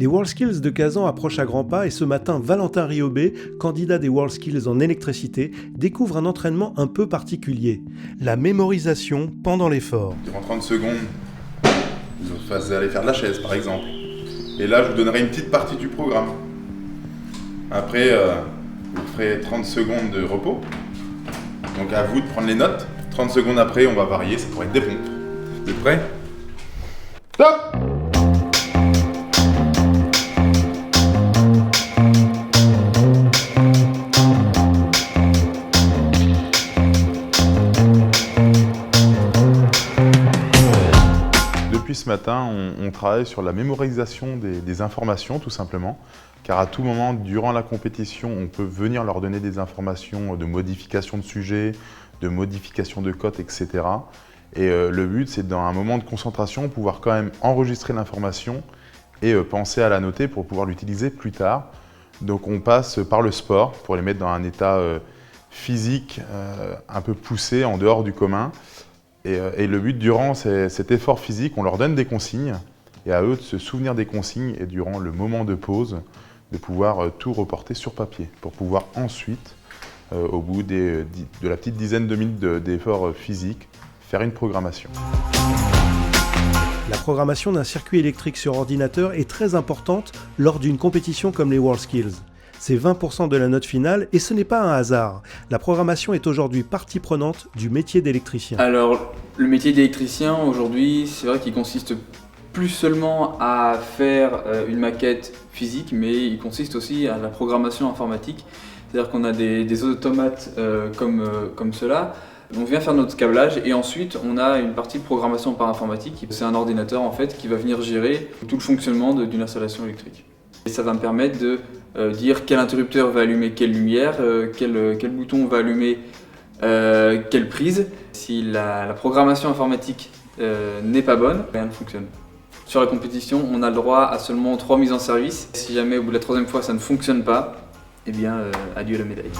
Les WorldSkills de Kazan approchent à grands pas et ce matin, Valentin Riobé, candidat des WorldSkills en électricité, découvre un entraînement un peu particulier. La mémorisation pendant l'effort. Durant 30 secondes, vous allez faire de la chaise par exemple. Et là, je vous donnerai une petite partie du programme. Après, vous ferez 30 secondes de repos. Donc à vous de prendre les notes. 30 secondes après, on va varier, ça pourrait être des pompes. Vous êtes prêts ? Stop ! Depuis ce matin, on travaille sur la mémorisation des informations, tout simplement. Car à tout moment, durant la compétition, on peut venir leur donner des informations de modification de sujet, de modification de cote, etc. Et le but, c'est dans un moment de concentration, pouvoir quand même enregistrer l'information et penser à la noter pour pouvoir l'utiliser plus tard. Donc on passe par le sport pour les mettre dans un état physique un peu poussé, en dehors du commun. Et le but, durant cet effort physique, on leur donne des consignes et à eux de se souvenir des consignes et durant le moment de pause, de pouvoir tout reporter sur papier pour pouvoir ensuite, au bout de la petite dizaine de minutes d'effort physique, faire une programmation. La programmation d'un circuit électrique sur ordinateur est très importante lors d'une compétition comme les WorldSkills. C'est 20% de la note finale et ce n'est pas un hasard. La programmation est aujourd'hui partie prenante du métier d'électricien. Alors, le métier d'électricien aujourd'hui, c'est vrai qu'il consiste plus seulement à faire une maquette physique, mais il consiste aussi à la programmation informatique. C'est-à-dire qu'on a des automates comme cela. On vient faire notre câblage et ensuite on a une partie de programmation par informatique. C'est un ordinateur en fait qui va venir gérer tout le fonctionnement d'une installation électrique. Et ça va me permettre de dire quel interrupteur va allumer quelle lumière, quel bouton va allumer quelle prise. Si la programmation informatique n'est pas bonne, rien ne fonctionne. Sur la compétition, on a le droit à seulement 3 mises en service. Si jamais au bout de la 3e fois ça ne fonctionne pas, eh bien adieu la médaille.